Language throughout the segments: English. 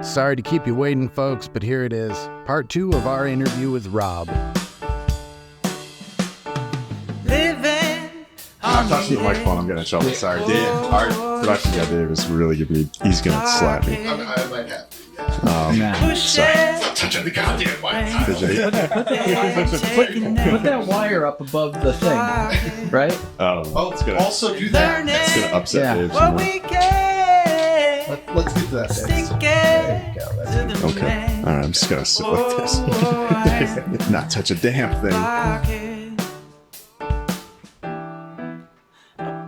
Sorry to keep you waiting, folks, but here it is. Part 2 of our interview with Rob. I'm touching the microphone. I'm getting in trouble. Sorry, Dave. Our production guy, Dave, is really gonna be. He's gonna slap me. I might have. Sorry. Touching the goddamn mic. Put that wire up above the thing, right? Oh, it's gonna Also do that. it's gonna upset Dave. Let's get to that. There you go. That's good. Okay. All right. I'm just gonna sit like this. Not touch a damn thing.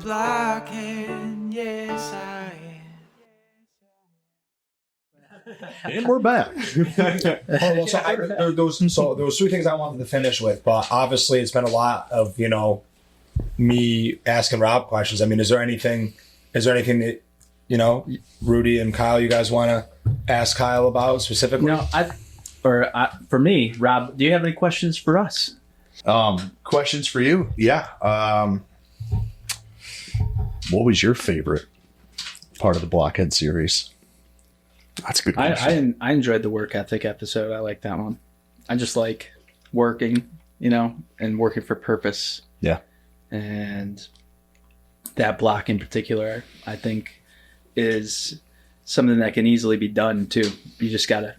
Blockhead, yes I am. And we're back. Well, so there was three things I wanted to finish with, but obviously it's been a lot of, me asking Rob questions. I mean, is there anything that, Rudy and Kyle, you guys want to ask Kyle about specifically? No, for me, Rob, do you have any questions for us? Questions for you? Yeah. What was your favorite part of the Blockhead series? That's a good question. I enjoyed the work ethic episode. I like that one. I just like working, and working for purpose. Yeah. And that block in particular, I think, is something that can easily be done too. You just gotta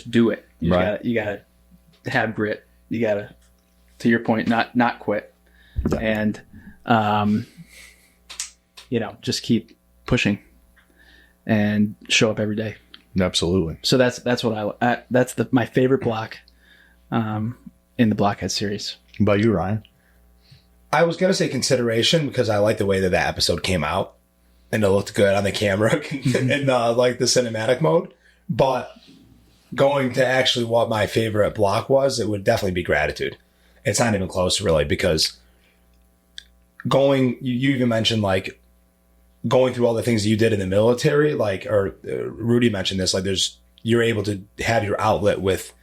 do it. You gotta have grit. You gotta, to your point, not quit. Yeah. And just keep pushing and show up every day. Absolutely. So that's what that's my favorite block in the Blockhead series. What about you, Ryan? I was going to say consideration because I like the way that episode came out and it looked good on the camera in like the cinematic mode. But going to actually what my favorite block was, it would definitely be gratitude. It's not even close really, because you even mentioned like going through all the things that you did in the military, Rudy mentioned this, you're able to have your outlet with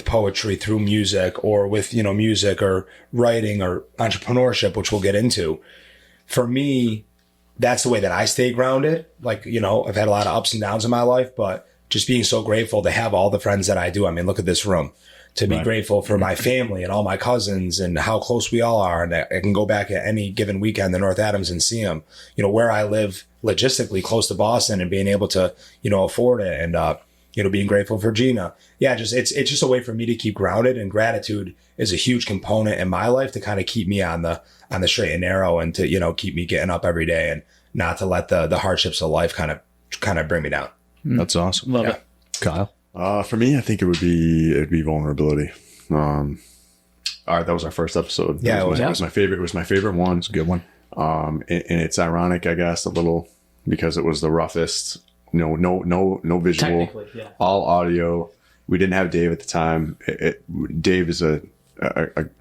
poetry through music or with, music or writing or entrepreneurship, which we'll get into. For me, that's the way that I stay grounded. I've had a lot of ups and downs in my life, but just being so grateful to have all the friends that I do. I mean, look at this room. To be grateful for my family and all my cousins and how close we all are. And I can go back at any given weekend to North Adams and see them, where I live logistically close to Boston and being able to, afford it and, being grateful for Gina. Yeah, it's just a way for me to keep grounded, and gratitude is a huge component in my life to kind of keep me on the straight and narrow and to, keep me getting up every day and not to let the hardships of life kind of bring me down. That's awesome. Love it. Kyle? For me, I think it'd be vulnerability. All right, that was our first episode. Yeah, it was my favorite. It was my favorite one. It's a good one. And it's ironic, I guess, a little because it was the roughest. No visual. Yeah. All audio. We didn't have Dave at the time. Dave is a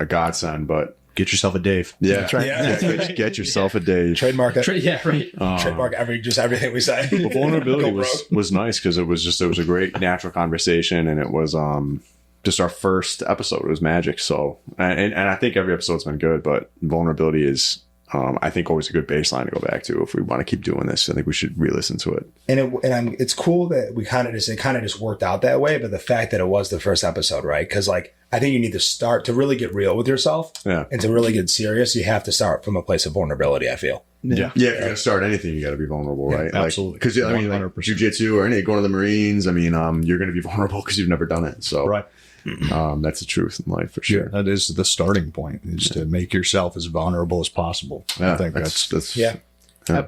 godsend, but Get yourself a Dave. yeah, That's right. yeah, get yourself a Dave. Trademark it. Right. Trademark everything we say. But vulnerability Go, bro. was nice because it was a great natural conversation, and it was just our first episode. It was magic. So and I think every episode's been good, but vulnerability is I think always a good baseline to go back to if we want to keep doing this. I think we should re-listen to it. And it's cool that it kind of just worked out that way. But the fact that it was the first episode, right? Because I think you need to start to really get real with yourself, and to really get serious. You have to start from a place of vulnerability, I feel. Yeah. If you're gonna start anything, you got to be vulnerable, right? Absolutely. Because jiu-jitsu or anything, going to the Marines. I mean, you're going to be vulnerable because you've never done it. So Right. That's the truth in life for sure. Yeah, that is the starting point, is to make yourself as vulnerable as possible. Yeah, I think that's Yeah.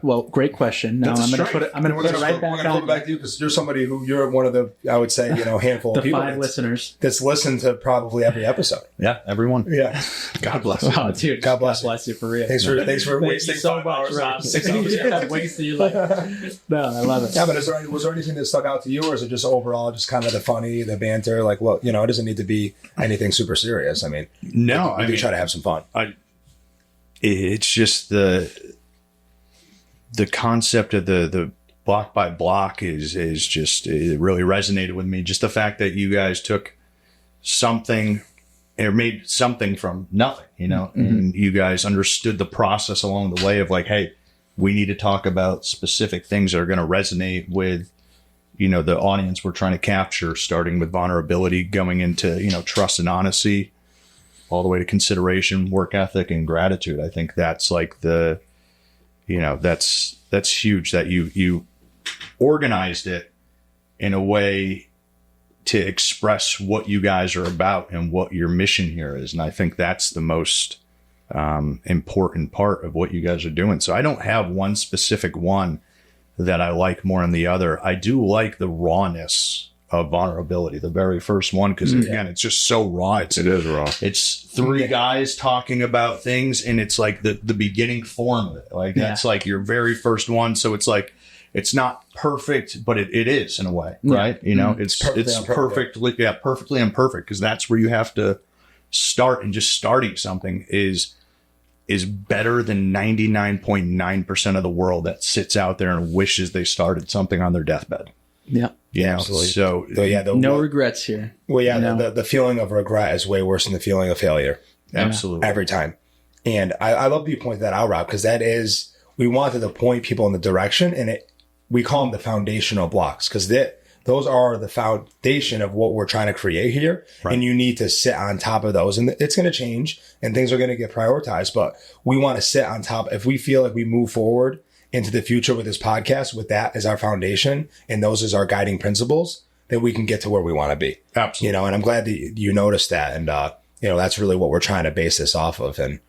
Well, great question. Now I'm going to put it right back We're going to on put it back to you because you're one of the, I would say, handful the of people 5 listeners. that's listened to probably every episode. Yeah, everyone. Yeah. God bless you. Oh, dude, God bless you for real. Thanks for Thank wasting you so 5 much, hours, Rob. 6 hours. Yeah, wasting your life. No, I love it. Yeah, but was there anything that stuck out to you, or is it just overall just kind of the funny, the banter? It doesn't need to be anything super serious. I mean, No, we do try to have some fun. It's just the concept of the block by block is just, it really resonated with me. Just the fact that you guys took something or made something from nothing, and you guys understood the process along the way of hey, we need to talk about specific things that are going to resonate with the audience we're trying to capture, starting with vulnerability, going into, trust and honesty, all the way to consideration, work ethic, and gratitude. I think that's like that's huge that you organized it in a way to express what you guys are about and what your mission here is. And I think that's the most important part of what you guys are doing. So I don't have one specific one that I like more than the other. I do like the rawness of vulnerability, the very first one, because again, it's just so raw. It is raw. It's three guys talking about things, and it's like the beginning form of it. Like that's like your very first one. So it's like, it's not perfect, but it is in a way, right? It's perfectly imperfect, because that's where you have to start, and just starting something is better than 99.9% of the world that sits out there and wishes they started something on their deathbed. Yeah. Absolutely. So no regrets here. Well, the feeling of regret is way worse than the feeling of failure. Absolutely. Every time. And I love that you point that out, Rob, because we wanted to point people in the direction, and we call them the foundational blocks, because those are the foundation of what we're trying to create here. Right. And you need to sit on top of those, and it's going to change and things are going to get prioritized, but we want to sit on top. If we feel like we move forward into the future with this podcast, with that as our foundation and those as our guiding principles, then we can get to where we want to be. Absolutely. And I'm glad that you noticed that. And, that's really what we're trying to base this off of. And,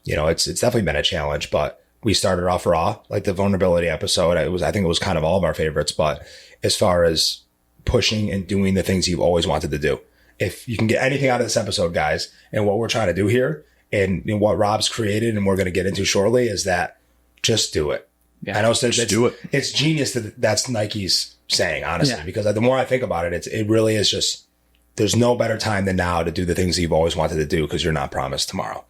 it's definitely been a challenge, but we started off raw, like the vulnerability episode. I think it was kind of all of our favorites, but as far as pushing and doing the things you've always wanted to do, if you can get anything out of this episode, guys, and what we're trying to do here and what Rob's created and we're going to get into shortly, is that just do it. Yeah. I know just do it. It's genius that's Nike's saying, honestly, because the more I think about it, it really is just, there's no better time than now to do the things that you've always wanted to do, because you're not promised tomorrow.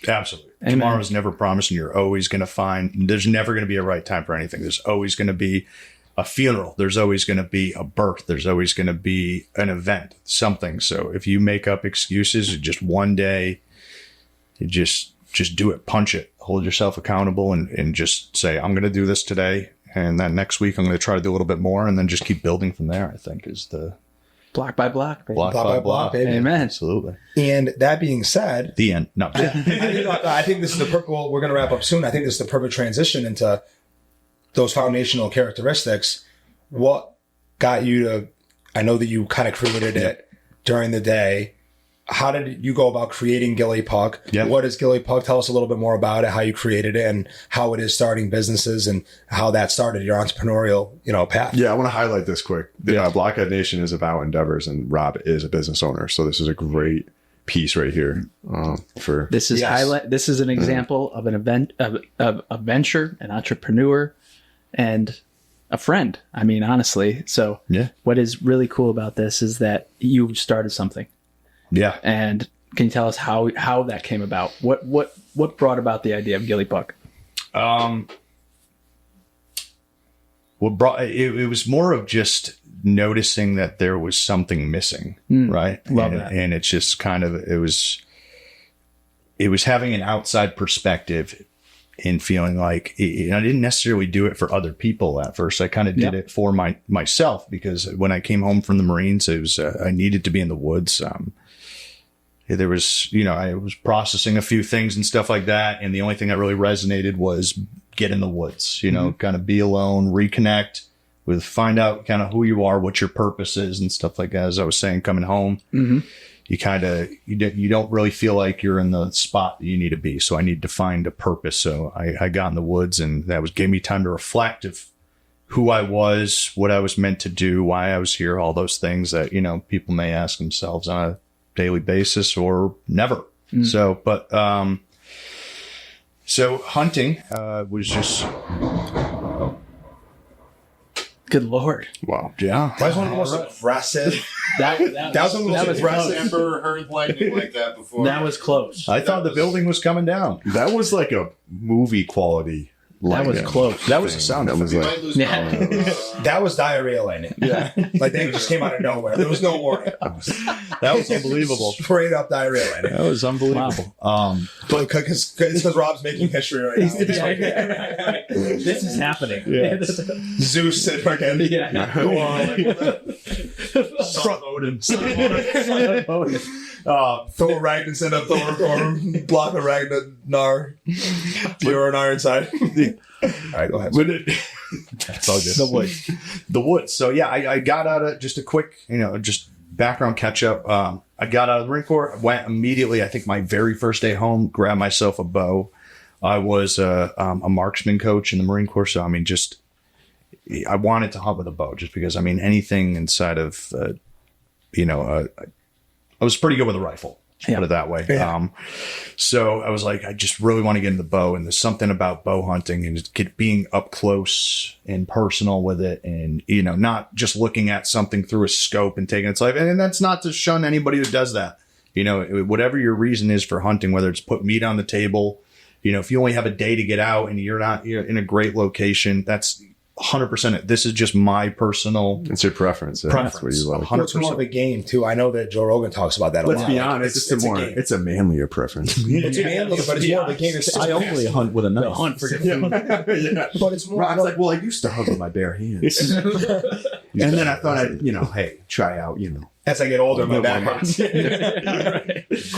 Absolutely. Amen. Tomorrow's never promised, and you're always going to find there's never going to be a right time for anything. There's always going to be a funeral. There's always going to be a birth. There's always going to be an event, something. So if you make up excuses, just one day, you just do it, punch it, hold yourself accountable, and just say, I'm going to do this today. And then next week, I'm going to try to do a little bit more, and then just keep building from there, I think, is the block by block, baby. Block by block, baby. Amen. Absolutely. And that being said, the end. No. I think this is the perfect, we're going to wrap up soon. I think this is the perfect transition into those foundational characteristics. What got you to, I know that you kind of created it during the day. How did you go about creating Ghilliepuck? Yep. What is Ghilliepuck? Tell us a little bit more about it, how you created it, and how it is starting businesses, and how that started your entrepreneurial, path. Yeah, I want to highlight this quick. Blockhead Nation is about endeavors, and Rob is a business owner. So this is a great piece right here. This is an example of an event, of a venture, an entrepreneur, and a friend. I mean, honestly. So what is really cool about this is that you started something. Yeah. And can you tell us how that came about? What brought about the idea of Ghilliepuck? It was more of just noticing that there was something missing, right? Love that. And it's just kind of, it was having an outside perspective and feeling like I didn't necessarily do it for other people at first. I kind of did it for myself, because when I came home from the Marines, it was I needed to be in the woods. There was, I was processing a few things and stuff like that. And the only thing that really resonated was get in the woods, kind of be alone, reconnect with, find out kind of who you are, what your purpose is and stuff like that. As I was saying, coming home, you kind of, you don't really feel like you're in the spot that you need to be. So I need to find a purpose. So I got in the woods, and that gave me time to reflect of who I was, what I was meant to do, why I was here, all those things that, people may ask themselves on a daily basis or never. So hunting was just, good Lord. Wow. Yeah. That was one of the most aggressive. That was the most aggressive. I've never heard lightning like that before. That was close. I thought the building was coming down. That was like a movie quality That was close. That was a sound. That was You like, might lose Yeah. power. That was diarrhea lightning. Yeah. Like they just came out of nowhere. There was no warning. That was unbelievable. Straight up diarrhea lightning. That was unbelievable. But it's because Rob's making history right now. This is happening. Yeah. Zeus said fucking Thor Ragnar sent up Thor or block a Ragnar. You're an Ironside. All right, go ahead. That's all good. The woods. So yeah, I got out of just a quick, just background catch up. I got out of the Marine Corps, went immediately. I think my very first day home, grabbed myself a bow. I was a marksman coach in the Marine Corps, so I mean, I wanted to hunt with a bow, just because anything inside of, I was pretty good with a rifle. Put it that way. Yeah. So I was like, I just really want to get into the bow, and there's something about bow hunting and being up close and personal with it, and not just looking at something through a scope and taking its life. And that's not to shun anybody who does that. Whatever your reason is for hunting, whether it's put meat on the table, if you only have a day to get out and you're in a great location, that's 100% it. This is just my personal. it's your preference. That's what you love. 100%. It's more of a game too. I know that Joe Rogan talks about that a Let's lot. be honest. It's a manlier preference. It's manly, but it's more of a game. I only hunt with a knife. Hunt for But it's more. Rob's like, well, I used to hunt with my bare hands. And then I thought hey, try out, As I get older, my back hurts.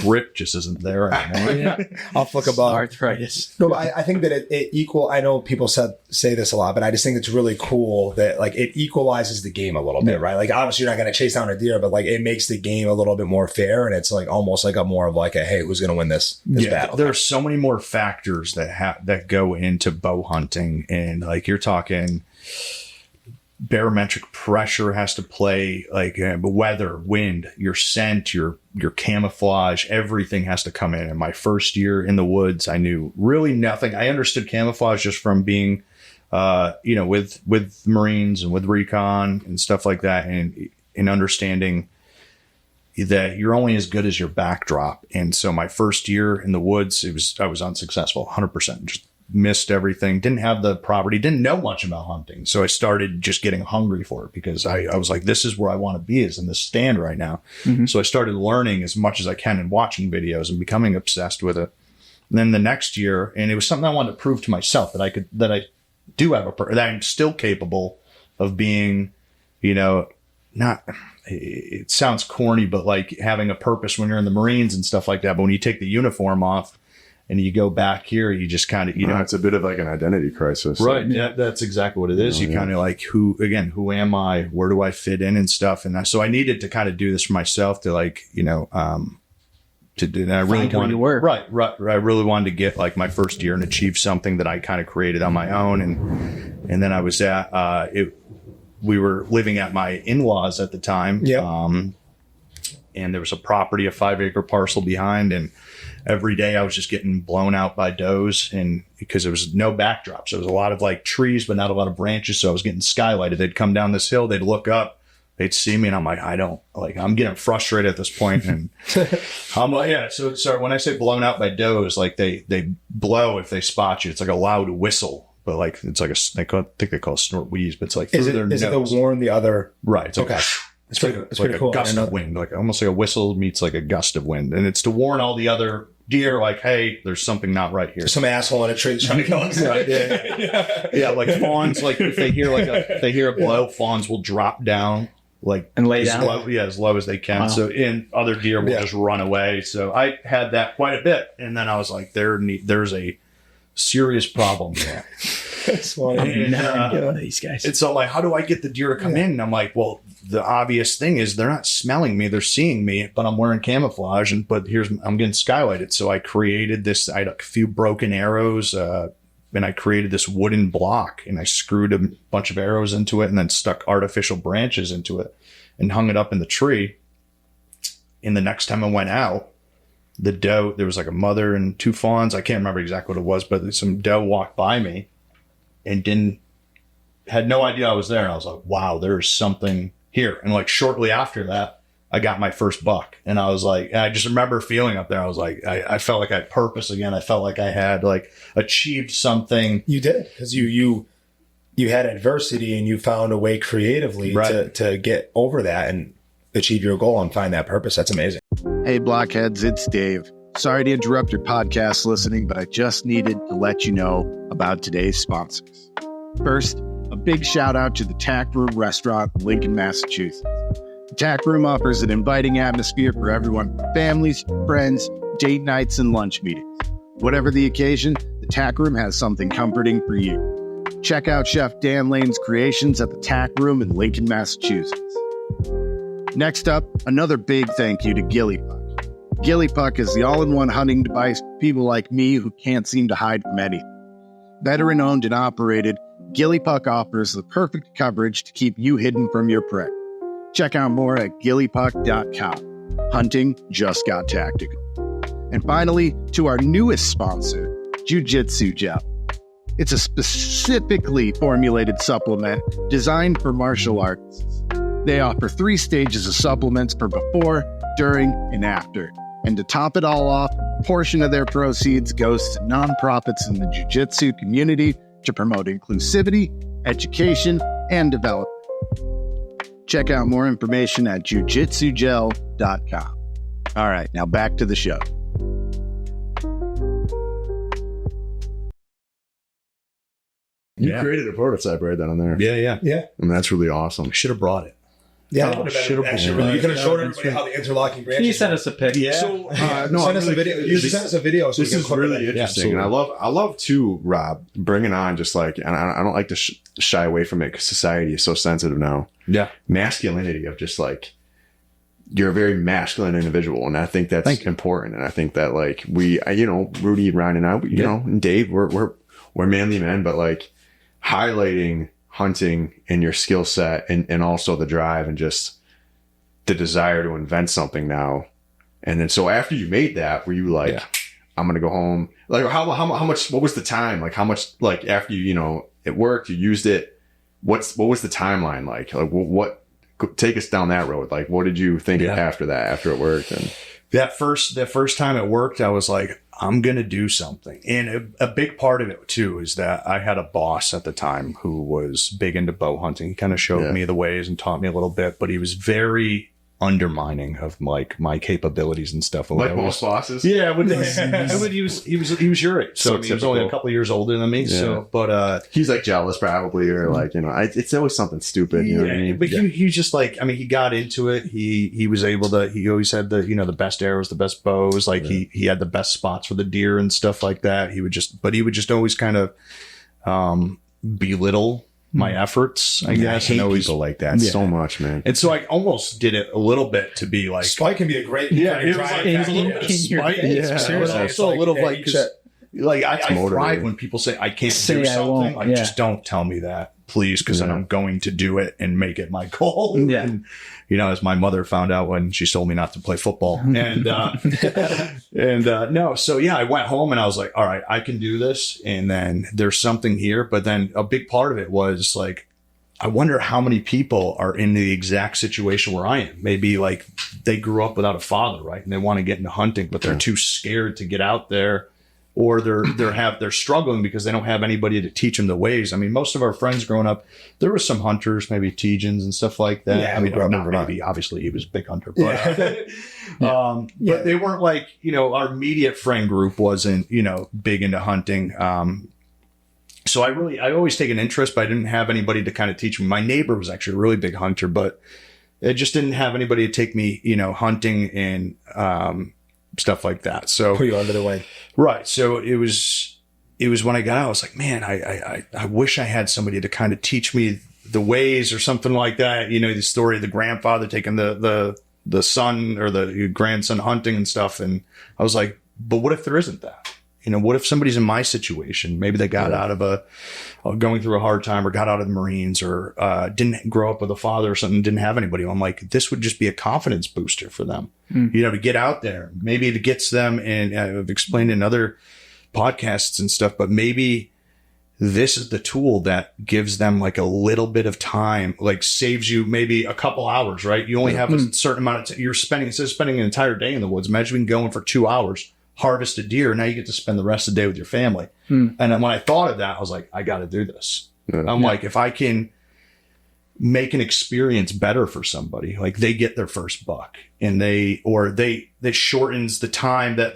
Grip just isn't there anymore. I'll flick a bow. arthritis. No, but I think that it equal. I know people say this a lot, but I just think it's really cool that it equalizes the game a little bit, right? Like obviously you're not going to chase down a deer, but it makes the game a little bit more fair, and it's almost a more of hey, who's going to win this battle? There are so many more factors that go into bow hunting, and you're talking. Barometric pressure has to play, weather, wind, your scent, your camouflage, everything has to come in. And my first year in the woods, I knew really nothing. I understood camouflage just from being, with Marines and with recon and stuff like that, and understanding that you're only as good as your backdrop. And so my first year in the woods, I was unsuccessful, 100%. Just missed everything, didn't have the property, didn't know much about hunting. So I started just getting hungry for it, because I was like, this is where I want to be, is in this stand right now. Mm-hmm. So I started learning as much as I can and watching videos and becoming obsessed with it. And then the next year, and it was something I wanted to prove to myself that that I'm still capable of being, not, it sounds corny, but having a purpose when you're in the Marines and stuff like that. But when you take the uniform off, and you go back here, you just kind of, it's a bit of an identity crisis. Right. Yeah, that's exactly what it is. You kind of who am I? Where do I fit in and stuff? And so I needed to kind of do this for myself to to do. And I really wanted to work. Right. I really wanted to get my first year and achieve something that I kind of created on my own. And then I was we were living at my in-laws at the time. Yeah. And there was a property, a 5-acre parcel behind, and every day I was just getting blown out by does, and because there was no backdrops, there was a lot of trees, but not a lot of branches. So I was getting skylighted. They'd come down this hill, they'd look up, they'd see me, and I'm like, I'm getting frustrated at this point. And I'm like, yeah. So when I say blown out by does, they blow if they spot you. It's like a loud whistle, but it's I think they call it snort wheeze, but it's is it the warn the other? Right. It's okay. It's pretty cool. A gust of wind, almost like a whistle meets a gust of wind, and it's to warn all the other deer, hey, there's something not right here. There's some asshole in a tree trying to kill us. Right? Yeah. Fawns, if they hear a blow, fawns will drop down, and lay down, as low as they can. Wow. So, and other deer will just run away. So I had that quite a bit, and then I was like, there's a serious problem there. That's funny. And, these guys. And so how do I get the deer to come in? And I'm like, well, the obvious thing is they're not smelling me, they're seeing me, but I'm wearing camouflage, I'm getting skylighted. So I created this, I had a few broken arrows, and I created this wooden block, and I screwed a bunch of arrows into it and then stuck artificial branches into it and hung it up in the tree. And the next time I went out, the doe, there was a mother and 2 fawns. I can't remember exactly what it was, but some doe walked by me and had no idea I was there. And I was like, wow, there's something here. And shortly after that, I got my first buck. And I was like, and I just remember feeling up there. I was like, I felt like I had purpose again. I felt like I had like achieved something. You did, because you had adversity and you found a way creatively to get over that and achieve your goal and find that purpose. That's amazing. Hey, Blockheads, it's Dave. Sorry to interrupt your podcast listening, but I just needed to let you know about today's sponsors. First, a big shout out to the Tack Room Restaurant in Lincoln, Massachusetts. The Tack Room offers an inviting atmosphere for everyone from families, friends, date nights, and lunch meetings. Whatever the occasion, the Tack Room has something comforting for you. Check out Chef Dan Lane's creations at the Tack Room in Lincoln, Massachusetts. Next up, another big thank you to Ghilliepuck. Ghilliepuck is the all-in-one hunting device for people like me who can't seem to hide from anything. Veteran-owned and operated, Ghilliepuck offers the perfect coverage to keep you hidden from your prey. Check out more at ghilliepuck.com. Hunting just got tactical. And finally, to our newest sponsor, Jitsu Gel. It's a specifically formulated supplement designed for martial artists. They offer 3 stages of supplements for before, during, and after. And to top it all off, a portion of their proceeds goes to nonprofits in the jiu-jitsu community to promote inclusivity, education, and development. Check out more information at jujitsugel.com. All right, now back to the show. You created a prototype right down there. Yeah. I mean, that's really awesome. Should have brought it. Yeah, that would have been actually really. You could have showed everybody how the interlocking branches. Can you send us a pic? Yeah. So, Send us a video. You should send us a video. So This we is can clip really it. interesting, and I love too, Rob, bringing on just like, and I don't like to shy away from it because society is so sensitive now. Yeah. Masculinity of just like, you're a very masculine individual, and I think that's important. And I think that like we, Rudy, Ryan, and I, and Dave, we're manly men, but like highlighting hunting and your skill set and also the drive and just the desire to invent something now. And then, so after you made that, were you like, I'm going to go home? Like how much, what was the time? Like how much, like after it worked, you used it. What was the timeline like? Like what take us down that road? Like, what did you think after that, after it worked? And the first time it worked, I was like, I'm going to do something. And a big part of it too is that I had a boss at the time who was big into bow hunting. He kind of showed me the ways and taught me a little bit, but he was very undermining of like my capabilities and stuff. like most bosses? Yeah. He was your age. So he was only a couple of years older than me. Yeah. So, but, he's like jealous probably, or like, it's always something stupid. You know what I mean? But he was just like, I mean, he got into it. He was able to, he always had the best arrows, the best bows. Like he had the best spots for the deer and stuff like that. He would just always kind of, belittle my efforts, I guess. I hate people like that so much, man. And so I almost did it a little bit to be like, Spike can be a great. it was like a little bit of spite. But also a little like, I thrive when people say I can't do something. Like, just don't tell me that, please, because then I'm going to do it and make it my goal. Yeah. And, as my mother found out when she told me not to play football. And, no. So I went home and I was like, all right, I can do this. And then there's something here. But then a big part of it was like, I wonder how many people are in the exact situation where I am. Maybe like they grew up without a father, right? And they want to get into hunting, but they're too scared to get out there. Or they're struggling because they don't have anybody to teach them the ways. I mean, most of our friends growing up, there were some hunters, maybe Teejans and stuff like that. Yeah, I mean, maybe obviously he was a big hunter, but but they weren't like our immediate friend group wasn't big into hunting. So I always take an interest, but I didn't have anybody to kind of teach me. My neighbor was actually a really big hunter, but it just didn't have anybody to take me hunting and stuff like that. So put you under the wing. Right. So it was when I got out, I was like, man, I wish I had somebody to kind of teach me the ways or something like that. The story of the grandfather taking the son or the grandson hunting and stuff. And I was like, but what if there isn't that? What if somebody's in my situation? Maybe they got out of going through a hard time or got out of the Marines or didn't grow up with a father or something, didn't have anybody. I'm like, this would just be a confidence booster for them, to get out there. Maybe it gets them, and I've explained in other podcasts and stuff, but maybe this is the tool that gives them like a little bit of time, like saves you maybe a couple hours, right? You only have a certain amount of time. You're spending, instead of spending an entire day in the woods, imagine going for 2 hours, harvest a deer. Now you get to spend the rest of the day with your family. And then when I thought of that, I was like, I got to do this. I'm like, if I can make an experience better for somebody, like they get their first buck and that shortens the time that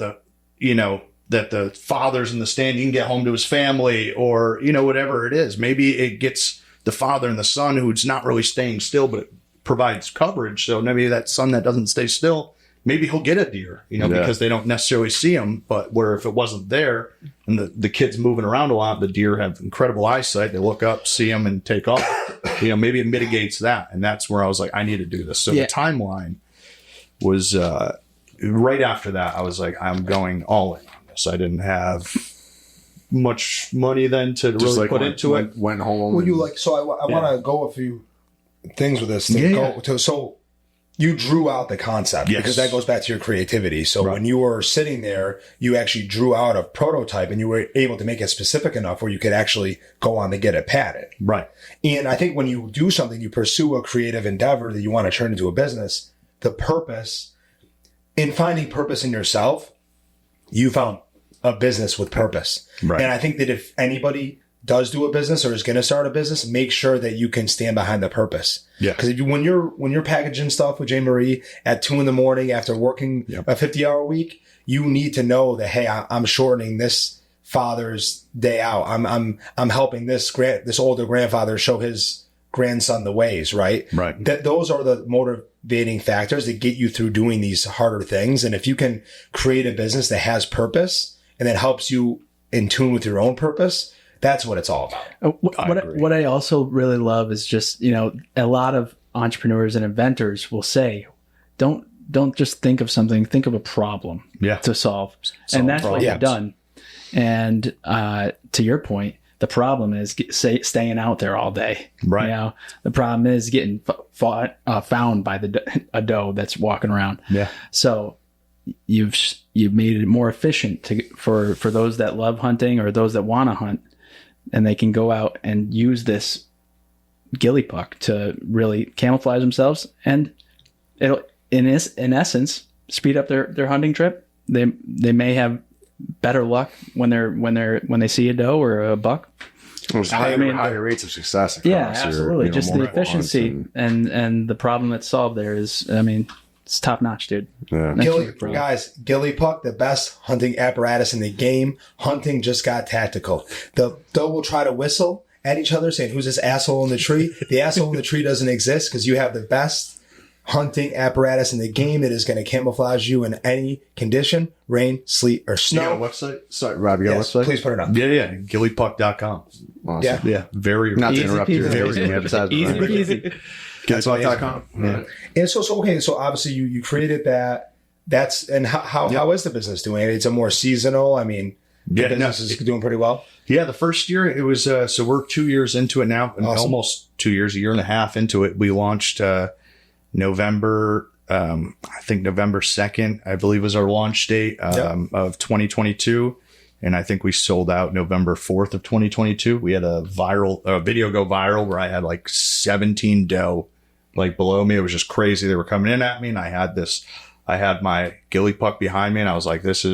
that the father's in the stand, he can get home to his family, or, whatever it is. Maybe it gets the father and the son who's not really staying still, but it provides coverage. So maybe that son that doesn't stay still, maybe he'll get a deer, because they don't necessarily see him. But where if it wasn't there and the kid's moving around a lot, the deer have incredible eyesight. They look up, see him, and take off. Maybe it mitigates that. And that's where I was like, I need to do this. So the timeline was right after that. I was like, I'm going all in. So I didn't have much money then to just really put into it. Went home. Well, so I want to go a few things with this. So you drew out the concept because that goes back to your creativity. So when you were sitting there, you actually drew out a prototype and you were able to make it specific enough where you could actually go on to get it patented. Right. And I think when you do something, you pursue a creative endeavor that you want to turn into a business, the purpose in finding purpose in yourself, you found a business with purpose. Right. And I think that if anybody does do a business or is going to start a business, make sure that you can stand behind the purpose. Yeah. Because when you're packaging stuff with Jay Marie at 2 a.m. after working a 50-hour week, you need to know that, hey, I'm shortening this father's day out. I'm helping this older grandfather show his grandson the ways, right? Right. That those are the motivating factors that get you through doing these harder things. And if you can create a business that has purpose and that helps you in tune with your own purpose, that's what it's all about. What I also really love is just, a lot of entrepreneurs and inventors will say, don't just think of something, think of a problem to solve. And that's what you've done. And to your point, the problem is staying out there all day. Right. The problem is getting found by a doe that's walking around. Yeah. So you've made it more efficient for those that love hunting or those that want to hunt, and they can go out and use this Ghilliepuck to really camouflage themselves, and it'll in essence speed up their hunting trip. They may have better luck when they see a doe or a buck. Higher rates of success. Absolutely. Just the efficiency and the problem that's solved there is, it's top notch, dude. Yeah. Guys, Ghilliepuck, the best hunting apparatus in the game. Hunting just got tactical. The doe will try to whistle at each other saying, who's this asshole in the tree? The asshole in the tree doesn't exist because you have the best hunting apparatus in the game that is going to camouflage you in any condition, rain, sleet, or snow. You got a website? Sorry, Rob, you got a website? Please put it up. Yeah. Ghilliepuck.com. Awesome. Yeah. Very not easy. to interrupt your advertisement. Easy. Ghilliepuck.com. Yeah. And so obviously you created that. And how is the business doing? It's a more seasonal. The business is doing pretty well. Yeah. The first year it was, so we're 2 years into it now, and almost 2 years, a year and a half into it. We launched, November 2nd, I believe was our launch date, of 2022. And I think we sold out November 4th of 2022. We had a video go viral where I had like 17 doe like below me. It was just crazy. They were coming in at me, and I had my Ghilliepuck behind me, and I was like, that's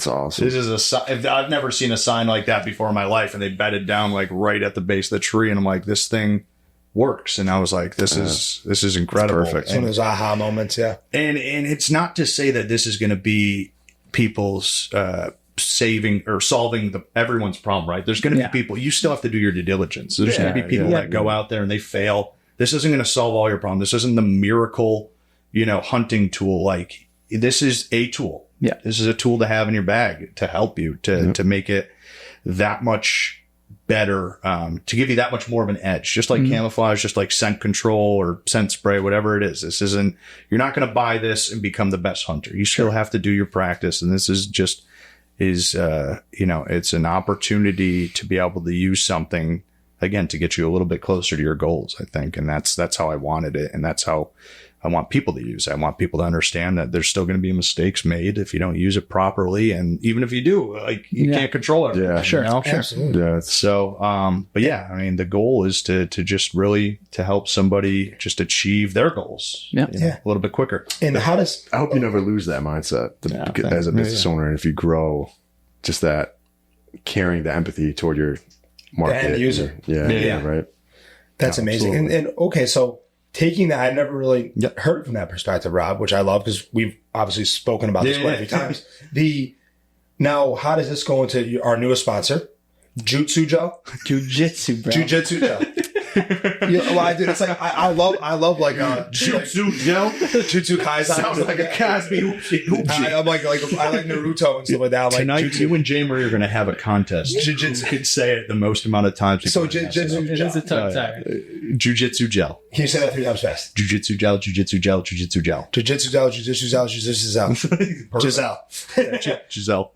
awesome. This is I've never seen a sign like that before in my life. And they bedded down like right at the base of the tree. And I'm like, this thing works. And I was like, this is incredible. It's perfect. Some of those aha moments. Yeah. And it's not to say that this is going to be people's, saving or solving everyone's problem, right? There's going to be people, you still have to do your due diligence. There's going to be people that go out there and they fail. This isn't going to solve all your problems. This isn't the miracle, hunting tool. Like, this is a tool. Yeah. This is a tool to have in your bag to help you to make it that much better, to give you that much more of an edge, just like camouflage, just like scent control or scent spray, whatever it is. You're not going to buy this and become the best hunter. You still have to do your practice. And this it's an opportunity to be able to use something again, to get you a little bit closer to your goals, I think. And that's how I wanted it. And that's how I want people to use it. I want people to understand that there's still going to be mistakes made if you don't use it properly. And even if you do, like, you can't control it. Yeah, Sure. You know? Absolutely. Yeah, So, but yeah, I mean, the goal is to just really to help somebody just achieve their goals, Yeah. you know, a little bit quicker. And how does I hope you never lose that mindset as a business owner. And if you grow, just that carrying the empathy toward your market. The end user. Yeah, right. that's amazing. And okay, so taking that, I've never really heard from that perspective, Rob, which I love because we've obviously spoken about this quite a few times. Now, how does this go into our newest sponsor, Jitsu Gel? Jiu-jitsu, bro. Jiu-Jitsu Gel. Well, I do. It's like I love like Jitsu Gel. Jitsu Kaisen. Sounds like a Cosby hoopsie. I'm like I like Naruto and stuff like that. I'm like, Tonight, you and Jamer are going to have a contest. Jiu-jitsu. You could say it the most amount of times. So Jiu-Jitsu It is a Gel. tongue tire. Jiu-Jitsu Gel. Can you say that 3 times fast? Jiu-Jitsu Gel, Jiu-Jitsu Gel, Jiu-Jitsu Gel. Jiu-Jitsu Gel, Jiu-Jitsu Gel, Jiu-Jitsu Gel. Giselle. Giselle.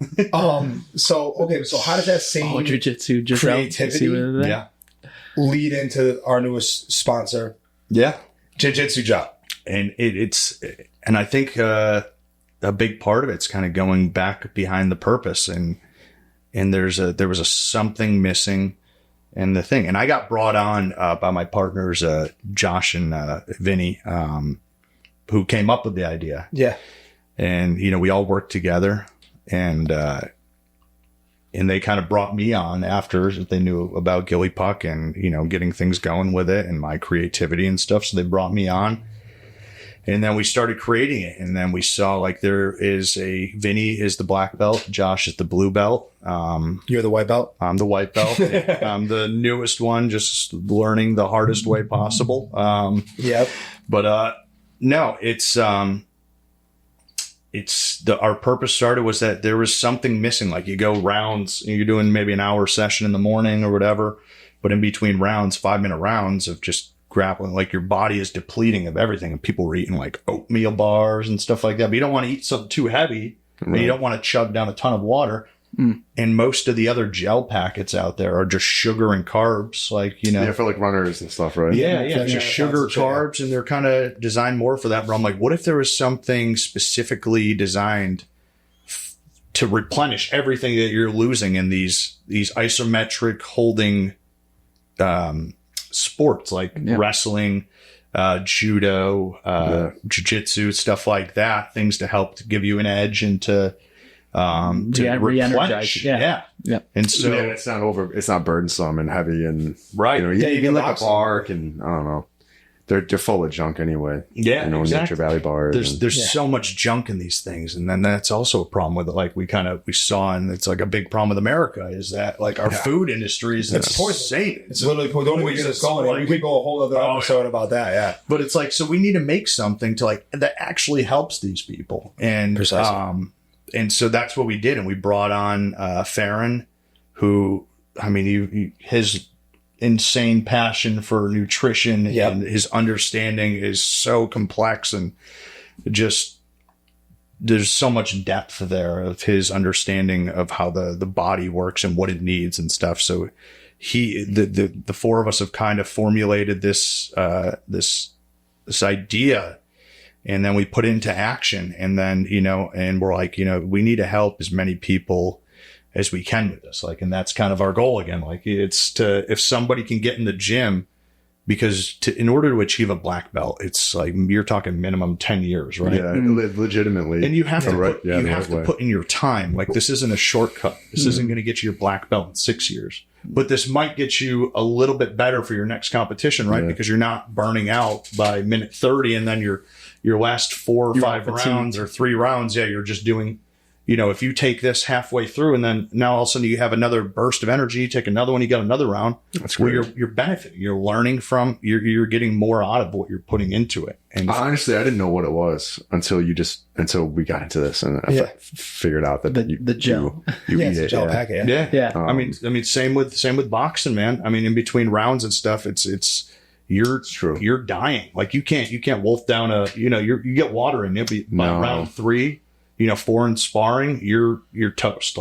So how does that same Oh, jiu-jitsu, Giselle. creativity? See what it is? Yeah. lead into our newest sponsor, Yeah. Jiu-Jitsu Gel? And and I think a big part of it's kind of going back behind the purpose, and there was a something missing in the thing. And I got brought on by my partners, Josh and Vinny, who came up with the idea. Yeah. And, we all worked together, and they kind of brought me on after they knew about Ghilliepuck and, getting things going with it and my creativity and stuff. So they brought me on, and then we started creating it. And then we saw Vinny is the black belt. Josh is the blue belt. You're the white belt? I'm the white belt. I'm the newest one, just learning the hardest way possible. Yep. But, no, our purpose started was that there was something missing. Like you go rounds, you're doing maybe an hour session in the morning or whatever, but in between rounds, 5-minute rounds of just grappling, like your body is depleting of everything, and people were eating like oatmeal bars and stuff like that. But you don't want to eat something too heavy, and you don't want to chug down a ton of water. And most of the other gel packets out there are just sugar and carbs, Yeah, for like runners and stuff, right? Yeah, just sugar, carbs, and they're kind of designed more for that. But I'm like, what if there was something specifically designed to replenish everything that you're losing in these isometric holding sports like wrestling, judo, jiu-jitsu, stuff like that, things to help to give you an edge and to re-energize. Yeah. And so it's not burdensome and heavy and right. You can like a bark and I don't know. They're full of junk anyway. Yeah, exactly. Nature Valley bars. There's so much junk in these things, and then that's also a problem with it. Like we saw, and it's like a big problem with America is that like our food industry is insane. It's literally, don't even get us going. We could go a whole other episode about that. Yeah. But it's like, so we need to make something to that actually helps these people. And, Precisely. And so that's what we did. And we brought on, Farron, who, his insane passion for nutrition and his understanding is so complex, and just there's so much depth there of his understanding of how the body works and what it needs and stuff. So the four of us have kind of formulated this idea, and then we put it into action, and then, and we're like, we need to help as many people as we can with this. And that's kind of our goal again. If somebody can get in the gym, because in order to achieve a black belt, it's like, you're talking minimum 10 years, right? Yeah, legitimately. And you have to put in your time. This isn't a shortcut. This isn't going to get you your black belt in 6 years, but this might get you a little bit better for your next competition, right? Because you're not burning out by minute 30, and then your last 4 or 5 rounds or 3 rounds, you're just doing, if you take this halfway through and then now all of a sudden you have another burst of energy, you take another one, you got another round. That's where you're benefiting, you're learning from, you're getting more out of what you're putting into it. And honestly, I didn't know what it was until we got into this, and I figured out that the gel, you eat it. Gel packet. Yeah. I mean, same with boxing, man. I mean, in between rounds and stuff, you're dying. Like you can't wolf down you get water in it, but by round 3, 4 in sparring, you're toast.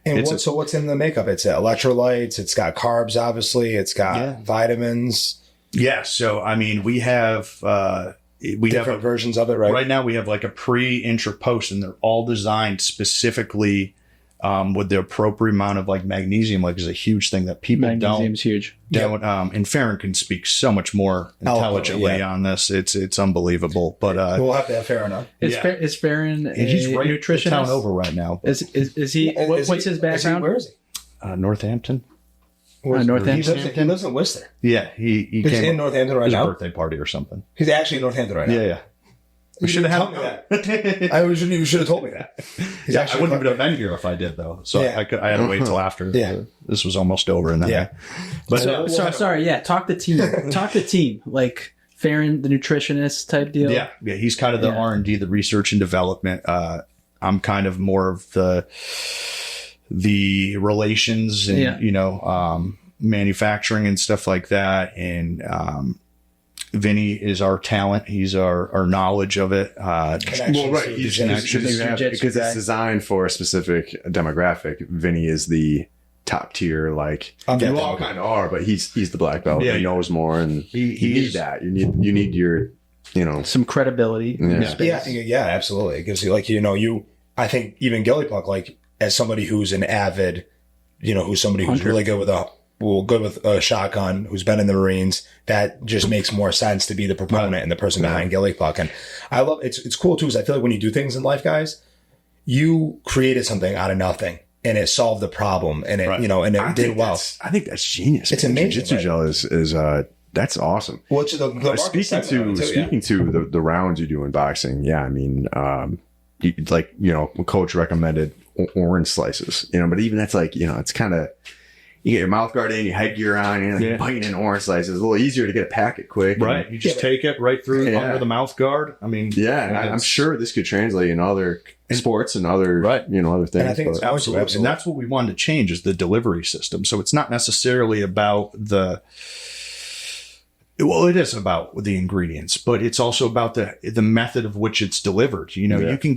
And what's in the makeup? It's electrolytes. It's got carbs, obviously. It's got vitamins. Yeah. So, I mean, we have Different versions of it, right? Right now we have like a pre, intra, post, and they're all designed specifically with the appropriate amount of like magnesium. Like is a huge thing that people Magnesium's huge. don't. And Farron can speak so much more intelligently on this. It's unbelievable. But we'll have to have Farron on. Is Farron he's right nutritionist? town over right now. Is he? What's his background? Where is he? Northampton. Northampton. He lives in Worcester. Yeah, he He's came in Northampton right his now. birthday party or something. He's actually in Northampton right now. Yeah. We should have told me that. You should have told me that. I wouldn't even have been here if I did though. So I had to wait till after. Yeah. This was almost over, and then But sorry. Yeah, talk the team. Talk the team. Like Farron, the nutritionist type deal. Yeah. He's kind of the R&D, the research and development. I'm kind of more of the relations and manufacturing and stuff like that. And Vinny is our talent. He's our knowledge of it. He's because it's designed for a specific demographic. Vinny is the top tier. Like you all kind of are, but he's the black belt. Yeah, he knows more, and you need that. You need your some credibility. Yeah, absolutely. It gives you I think even Ghilliepuck, like as somebody who's an avid, who's somebody who's really good with a shotgun, who's been in the Marines, that just makes more sense to be the proponent and the person behind Ghilliepuck. And I love it's cool too, because I feel like when you do things in life, guys, you created something out of nothing and it solved the problem and it and it did well. I think that's genius. It's amazing. Jiu-Jitsu gel is that's awesome. Well, speaking to the rounds you do in boxing, yeah, I mean, Coach recommended orange slices, but even that's like, it's kind of, you get your mouth guard in, your headgear on, you're biting in orange slices. It's a little easier to get a packet quick. Right. You just take it right through under the mouth guard. I mean, I'm sure this could translate in other sports and other, other things. And I think it's absolutely. And that's what we wanted to change is the delivery system. So it's not necessarily about it is about the ingredients, but it's also about the method of which it's delivered. You can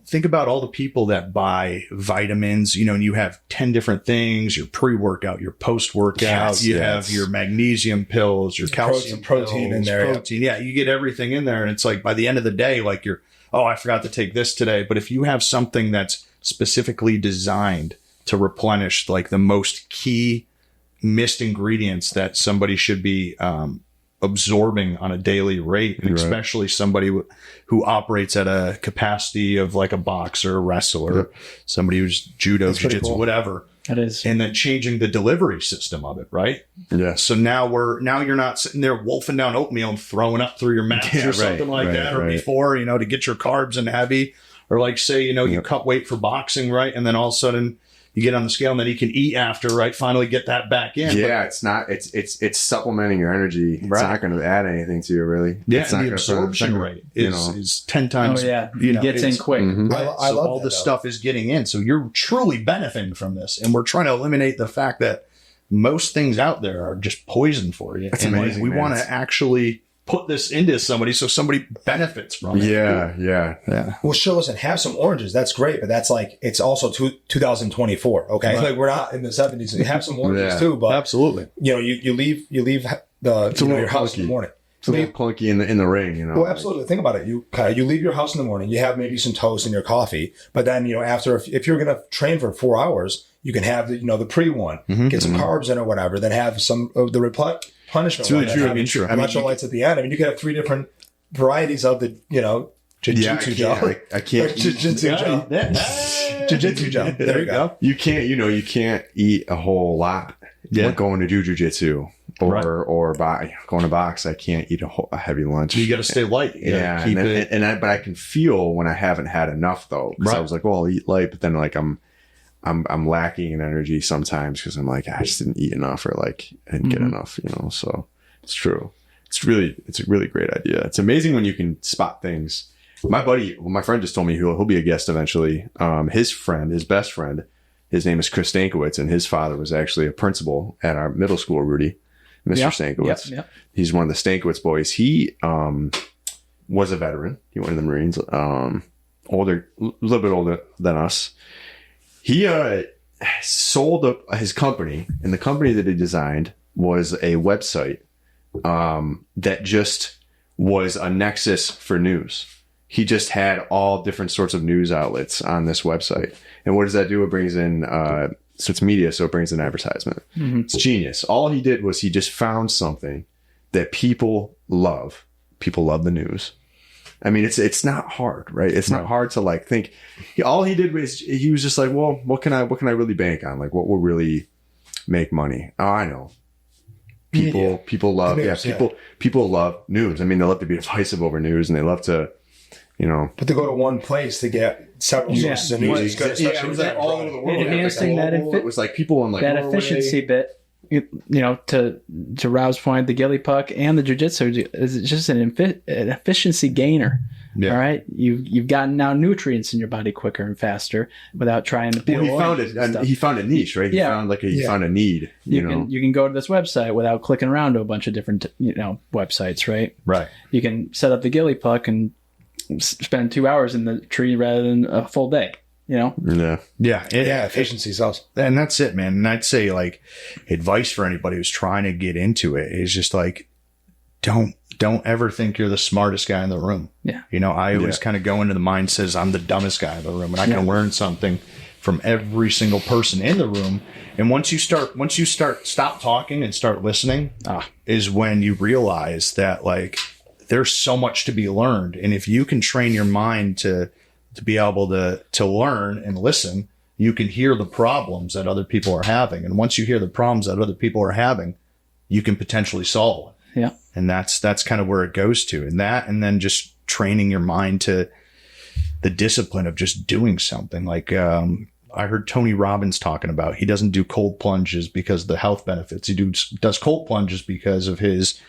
think about all the people that buy vitamins, and you have 10 different things, your pre-workout, your post-workout, have your magnesium pills, your calcium protein pills, in there. Protein. Yeah, you get everything in there. And it's like by the end of the day, like I forgot to take this today. But if you have something that's specifically designed to replenish like the most key missed ingredients that somebody should be, absorbing on a daily rate, especially somebody who operates at a capacity of like a boxer, a wrestler, somebody who's judo, jiu-jitsu, whatever. That is. And then changing the delivery system of it, right? Yeah. So now you're not sitting there wolfing down oatmeal and throwing up through your mouth or something like that, or before, to get your carbs in heavy, or like say, you cut weight for boxing, right? And then all of a sudden you get on the scale and then you can eat after, right? Finally get that back in. Yeah, it's supplementing your energy. It's not going to add anything to you, really. Yeah, it's and the absorption rate is 10 times. Oh, yeah. It gets in quick. Mm-hmm. I love all this stuff is getting in. So you're truly benefiting from this. And we're trying to eliminate the fact that most things out there are just poison for you. That's and amazing. We want to actually put this into somebody so somebody benefits from it. Yeah. Well, sure, listen, have some oranges. That's great. But that's like, it's also 2024. Okay. Right. Like we're not in the 70s. So you have some oranges too, but absolutely. You leave your house in the morning. It's a little clunky in the ring, Well, absolutely. Think about it. You leave your house in the morning. You have maybe some toast and your coffee, but then after if you're going to train for 4 hours, you can have the pre one, get some carbs in or whatever, then have some of the punishment. It's really true. Electrolytes at the end. I mean, you could have 3 different varieties of the Jiu-Jitsu gel. I can't. Jiu-Jitsu gel. Jiu-Jitsu gel. There you go. You can't eat a whole lot. Like going to do jiu-jitsu or going to box. I can't eat a heavy lunch. You got to stay light. But I can feel when I haven't had enough though. Because I was like, well, I'll eat light, but then like I'm lacking in energy sometimes because I'm like, I just didn't eat enough or like I didn't get enough, So it's true. It's a really great idea. It's amazing when you can spot things. My friend just told me he'll be a guest eventually. His best friend, his name is Chris Stankiewicz, and his father was actually a principal at our middle school, Rudy, Mr. Stankiewicz. Yep. He's one of the Stankiewicz boys. He was a veteran. He went in the Marines, a little bit older than us. He sold his company, and the company that he designed was a website that just was a nexus for news. He just had all different sorts of news outlets on this website. And what does that do? It brings in, so it's media, so it brings in advertisement. It's genius. All he did was he just found something that people love. People love the news. I mean, it's not hard, right? It's not hard to like think. All he did was he was just like, well, what can I really bank on? Like, what will really make money? Oh, I know. People love news, people love news. I mean, they love to be divisive over news, and they love to, you know. But to go to one place to get several sources of news is good, especially with that all over the world. Enhancing that it was like people in like that Norway. efficiency bit. You know, to Rob's point, the Ghilliepuck and the Jiu-Jitsu is just an efficiency gainer. Yeah. All right, you've gotten now nutrients in your body quicker and faster without trying to peel oil. He found a niche, right? He found a need. You can go to this website without clicking around to a bunch of different websites, right? Right. You can set up the Ghilliepuck and spend 2 hours in the tree rather than a full day. You know? Yeah. Efficiency sells. And that's it, man. And I'd say like advice for anybody who's trying to get into it is just like, don't ever think you're the smartest guy in the room. Yeah. You know, I always kind of go into the mindset I'm the dumbest guy in the room, and I can learn something from every single person in the room. And once you stop talking and start listening, is when you realize that like there's so much to be learned. And if you can train your mind to be able to learn and listen, you can hear the problems that other people are having. And once you hear the problems that other people are having, you can potentially solve them. Yeah. And that's kind of where it goes to. And then just training your mind to the discipline of just doing something. Like, I heard Tony Robbins talking about, he doesn't do cold plunges because of the health benefits. He does cold plunges because of his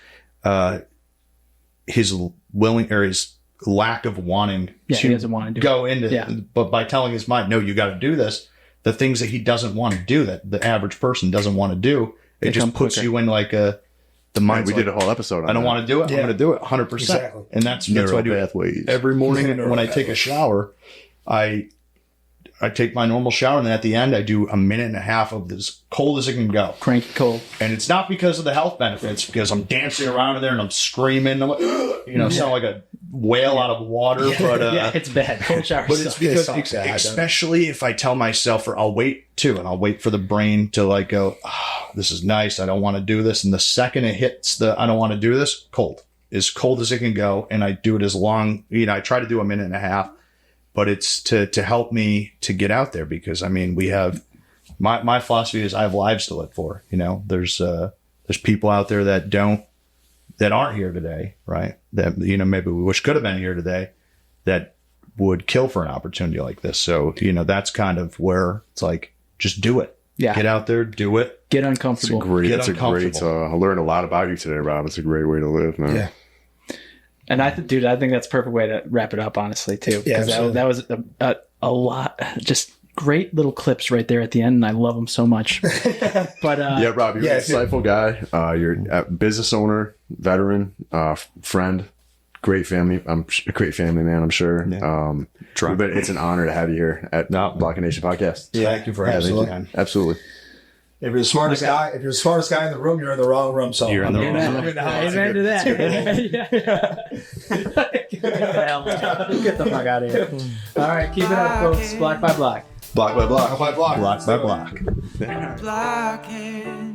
lack of wanting he doesn't want to go into but by telling his mind, no, you got to do this, the things that he doesn't want to do that the average person doesn't want to do, it just puts you in like the mind. We did a whole episode on I don't want to do it. I'm going to do it 100%. Exactly. And that's what I do pathways. every morning when I take a shower. I take my normal shower, and then at the end, I do a minute and a half of this cold as it can go. Cranky cold. And it's not because of the health benefits, because I'm dancing around in there and I'm screaming. I'm like, sound like a whale out of water. But it's bad. Cold shower. But it's because, especially if I tell myself, or I'll wait too, and I'll wait for the brain to like go, this is nice. I don't want to do this. And the second it hits I don't want to do this, as cold as it can go. And I do it as long, I try to do a minute and a half. But it's to help me to get out there, because I mean, we have my philosophy is I have lives to live for. There's people out there that aren't here today, right? That maybe we wish could have been here today, that would kill for an opportunity like this. So that's kind of where it's like, just do it. Yeah, get out there, do it. Get uncomfortable. I learned a lot about you today, Rob. It's a great way to live, man. Yeah. And I think that's a perfect way to wrap it up, honestly, too. Yeah, because that was a lot, just great little clips right there at the end, and I love them so much. But Rob, you're an insightful guy. You're a business owner, veteran, friend, great family. I'm a great family man, I'm sure. Yeah. But it's an honor to have you here at Blockhead Nation Podcast. Yeah, thank you for having me, man. Absolutely. If you're the smartest guy, in the room, you're in the wrong room. So you're in the wrong room. Amen to that. Get the fuck out of here. All right, keep it up, folks. Block by block. Block by block. Block by block. Blockhead.